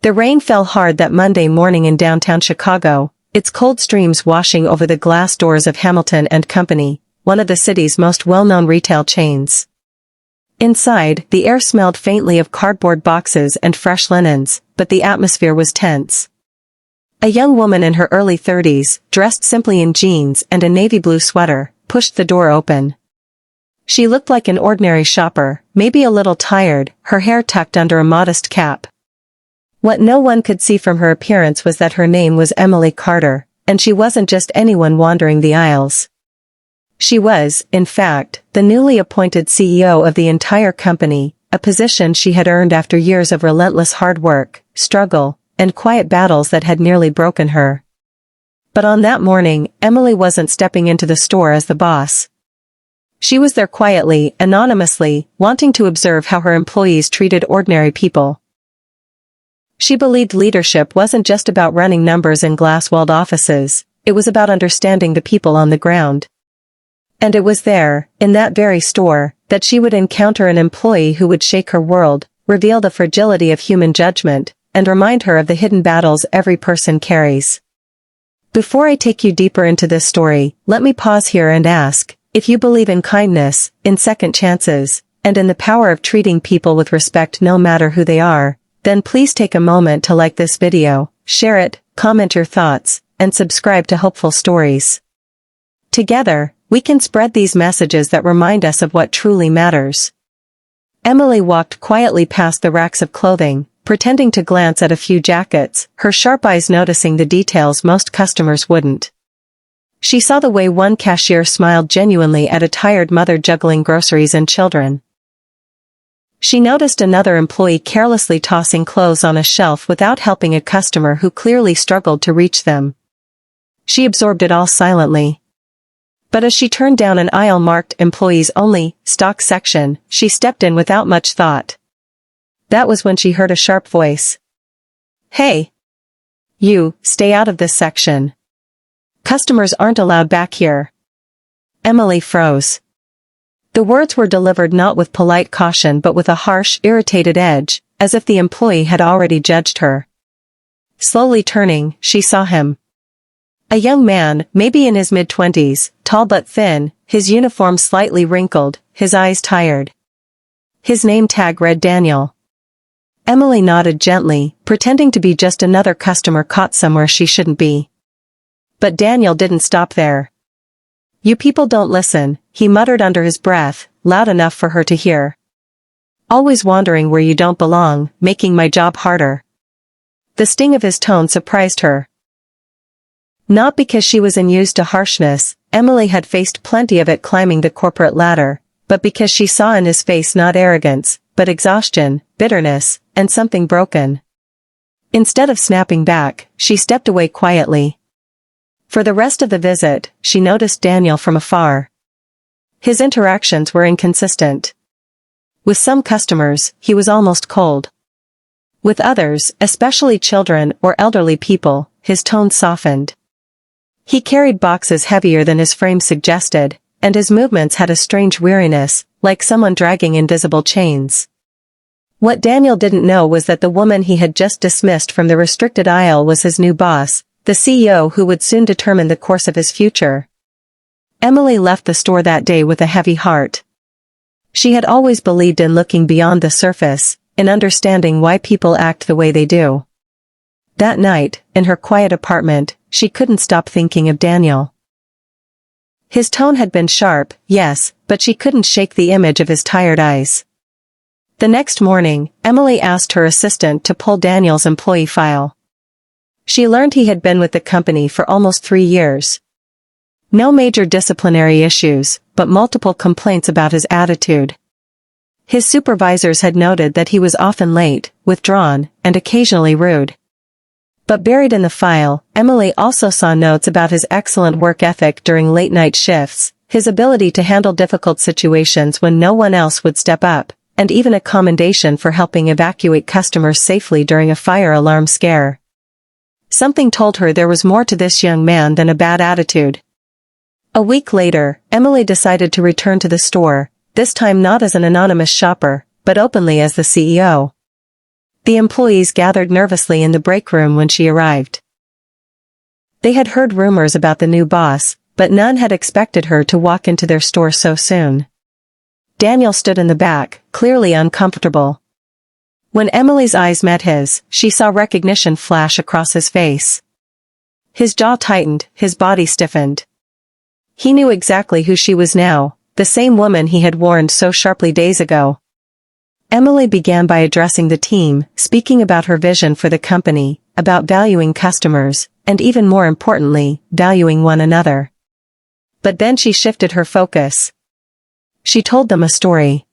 The rain fell hard that Monday morning in downtown Chicago, its cold streams washing over the glass doors of Hamilton and Company, one of the city's most well-known retail chains. Inside, the air smelled faintly of cardboard boxes and fresh linens, but the atmosphere was tense. A young woman in her early 30s, dressed simply in jeans and a navy blue sweater, pushed the door open. She looked like an ordinary shopper, maybe a little tired, her hair tucked under a modest cap. What no one could see from her appearance was that her name was Emily Carter, and she wasn't just anyone wandering the aisles. She was, in fact, the newly appointed CEO of the entire company, a position she had earned after years of relentless hard work, struggle, and quiet battles that had nearly broken her. But on that morning, Emily wasn't stepping into the store as the boss. She was there quietly, anonymously, wanting to observe how her employees treated ordinary people. She believed leadership wasn't just about running numbers in glass-walled offices, it was about understanding the people on the ground. And it was there, in that very store, that she would encounter an employee who would shake her world, reveal the fragility of human judgment, and remind her of the hidden battles every person carries. Before I take you deeper into this story, let me pause here and ask, if you believe in kindness, in second chances, and in the power of treating people with respect no matter who they are, then please take a moment to like this video, share it, comment your thoughts, and subscribe to Hopeful Stories. Together, we can spread these messages that remind us of what truly matters. Emily walked quietly past the racks of clothing, pretending to glance at a few jackets, her sharp eyes noticing the details most customers wouldn't. She saw the way one cashier smiled genuinely at a tired mother juggling groceries and children. She noticed another employee carelessly tossing clothes on a shelf without helping a customer who clearly struggled to reach them. She absorbed it all silently. But as she turned down an aisle marked Employees Only, Stock section, she stepped in without much thought. That was when she heard a sharp voice. "Hey! You, stay out of this section. Customers aren't allowed back here." Emily froze. The words were delivered not with polite caution but with a harsh, irritated edge, as if the employee had already judged her. Slowly turning, she saw him. A young man, maybe in his mid-20s, tall but thin, his uniform slightly wrinkled, his eyes tired. His name tag read Daniel. Emily nodded gently, pretending to be just another customer caught somewhere she shouldn't be. But Daniel didn't stop there. "You people don't listen," he muttered under his breath, loud enough for her to hear. "Always wandering where you don't belong, making my job harder." The sting of his tone surprised her. Not because she was unused to harshness, Emily had faced plenty of it climbing the corporate ladder, but because she saw in his face not arrogance, but exhaustion, bitterness, and something broken. Instead of snapping back, she stepped away quietly. For the rest of the visit, she noticed Daniel from afar. His interactions were inconsistent. With some customers, he was almost cold. With others, especially children or elderly people, his tone softened. He carried boxes heavier than his frame suggested, and his movements had a strange weariness, like someone dragging invisible chains. What Daniel didn't know was that the woman he had just dismissed from the restricted aisle was his new boss, the CEO who would soon determine the course of his future. Emily left the store that day with a heavy heart. She had always believed in looking beyond the surface, in understanding why people act the way they do. That night, in her quiet apartment, she couldn't stop thinking of Daniel. His tone had been sharp, yes, but she couldn't shake the image of his tired eyes. The next morning, Emily asked her assistant to pull Daniel's employee file. She learned he had been with the company for almost 3 years. No major disciplinary issues, but multiple complaints about his attitude. His supervisors had noted that he was often late, withdrawn, and occasionally rude. But buried in the file, Emily also saw notes about his excellent work ethic during late-night shifts, his ability to handle difficult situations when no one else would step up, and even a commendation for helping evacuate customers safely during a fire alarm scare. Something told her there was more to this young man than a bad attitude. A week later, Emily decided to return to the store, this time not as an anonymous shopper, but openly as the CEO. The employees gathered nervously in the break room when she arrived. They had heard rumors about the new boss, but none had expected her to walk into their store so soon. Daniel stood in the back, clearly uncomfortable. When Emily's eyes met his, she saw recognition flash across his face. His jaw tightened, his body stiffened. He knew exactly who she was now, the same woman he had warned so sharply days ago. Emily began by addressing the team, speaking about her vision for the company, about valuing customers, and even more importantly, valuing one another. But then she shifted her focus. She told them a story.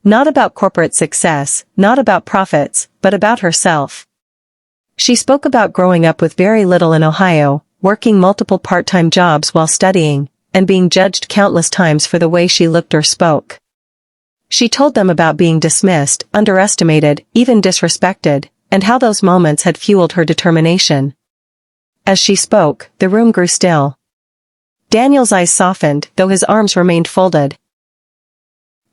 Not about corporate success, not about profits, but about herself. She spoke about growing up with very little in Ohio, working multiple part-time jobs while studying, and being judged countless times for the way she looked or spoke. She told them about being dismissed, underestimated, even disrespected, and how those moments had fueled her determination. As she spoke, the room grew still. Daniel's eyes softened, though his arms remained folded.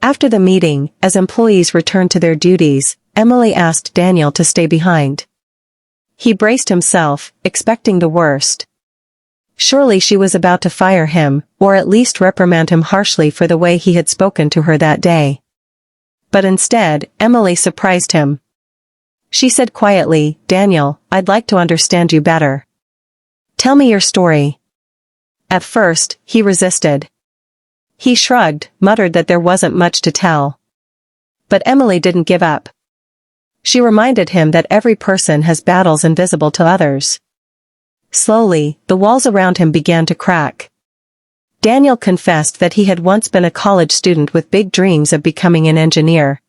After the meeting, as employees returned to their duties, Emily asked Daniel to stay behind. He braced himself, expecting the worst. Surely she was about to fire him, or at least reprimand him harshly for the way he had spoken to her that day. But instead, Emily surprised him. She said quietly, "Daniel, I'd like to understand you better. Tell me your story." At first, he resisted. He shrugged, muttered that there wasn't much to tell. But Emily didn't give up. She reminded him that every person has battles invisible to others. Slowly, the walls around him began to crack. Daniel confessed that he had once been a college student with big dreams of becoming an engineer.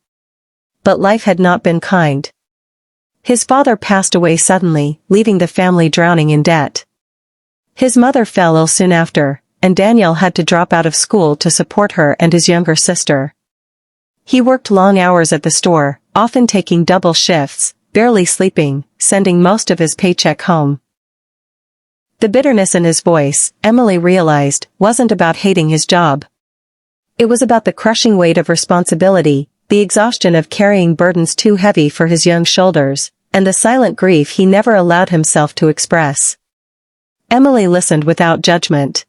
But life had not been kind. His father passed away suddenly, leaving the family drowning in debt. His mother fell ill soon after, and Daniel had to drop out of school to support her and his younger sister. He worked long hours at the store, often taking double shifts, barely sleeping, sending most of his paycheck home. The bitterness in his voice, Emily realized, wasn't about hating his job. It was about the crushing weight of responsibility, the exhaustion of carrying burdens too heavy for his young shoulders, and the silent grief he never allowed himself to express. Emily listened without judgment.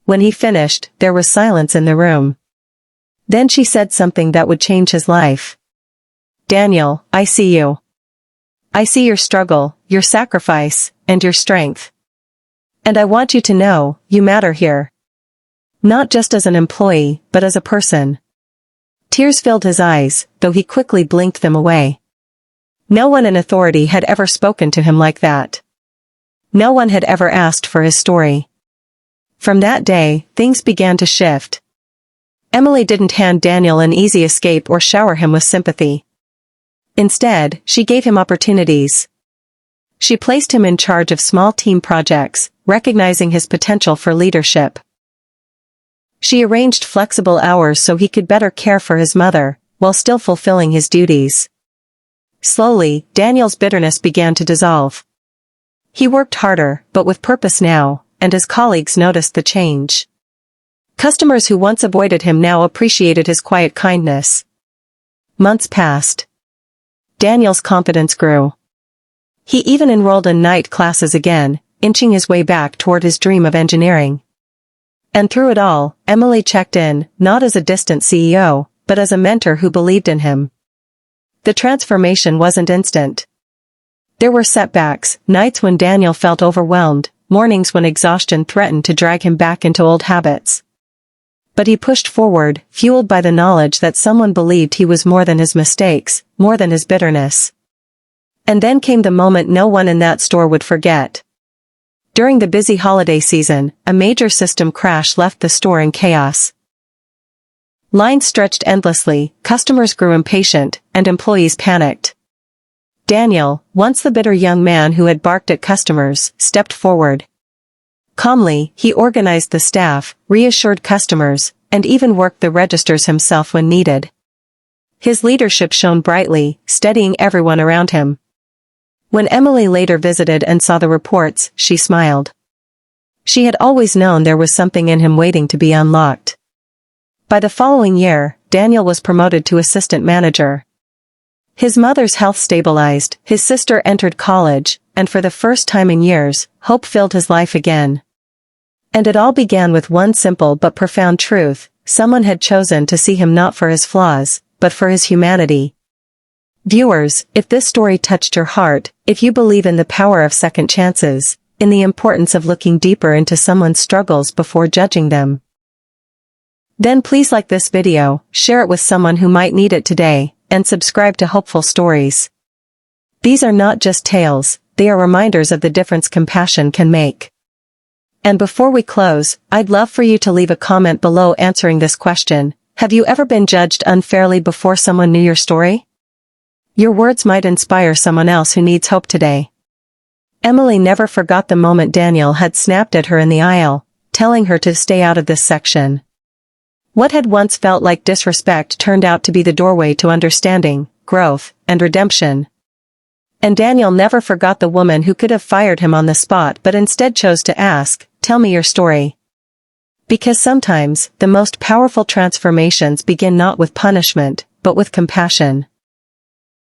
When he finished, there was silence in the room. Then she said something that would change his life. "Daniel, I see you. I see your struggle, your sacrifice, and your strength. And I want you to know, you matter here. Not just as an employee, but as a person." Tears filled his eyes, though he quickly blinked them away. No one in authority had ever spoken to him like that. No one had ever asked for his story. From that day, things began to shift. Emily didn't hand Daniel an easy escape or shower him with sympathy. Instead, she gave him opportunities. She placed him in charge of small team projects, recognizing his potential for leadership. She arranged flexible hours so he could better care for his mother, while still fulfilling his duties. Slowly, Daniel's bitterness began to dissolve. He worked harder, but with purpose now, and his colleagues noticed the change. Customers who once avoided him now appreciated his quiet kindness. Months passed. Daniel's confidence grew. He even enrolled in night classes again, inching his way back toward his dream of engineering. And through it all, Emily checked in, not as a distant CEO, but as a mentor who believed in him. The transformation wasn't instant. There were setbacks, nights when Daniel felt overwhelmed, mornings when exhaustion threatened to drag him back into old habits. But he pushed forward, fueled by the knowledge that someone believed he was more than his mistakes, more than his bitterness. And then came the moment no one in that store would forget. During the busy holiday season, a major system crash left the store in chaos. Lines stretched endlessly, customers grew impatient, and employees panicked. Daniel, once the bitter young man who had barked at customers, stepped forward. Calmly, he organized the staff, reassured customers, and even worked the registers himself when needed. His leadership shone brightly, steadying everyone around him. When Emily later visited and saw the reports, she smiled. She had always known there was something in him waiting to be unlocked. By the following year, Daniel was promoted to assistant manager. His mother's health stabilized, his sister entered college, and for the first time in years, hope filled his life again. And it all began with one simple but profound truth: someone had chosen to see him not for his flaws, but for his humanity. Viewers, if this story touched your heart, if you believe in the power of second chances, in the importance of looking deeper into someone's struggles before judging them, then please like this video, share it with someone who might need it today, and subscribe to Hopeful Stories. These are not just tales, they are reminders of the difference compassion can make. And before we close, I'd love for you to leave a comment below answering this question: have you ever been judged unfairly before someone knew your story? Your words might inspire someone else who needs hope today. Emily never forgot the moment Daniel had snapped at her in the aisle, telling her to stay out of this section. What had once felt like disrespect turned out to be the doorway to understanding, growth, and redemption. And Daniel never forgot the woman who could have fired him on the spot but instead chose to ask, "Tell me your story." Because sometimes, the most powerful transformations begin not with punishment, but with compassion.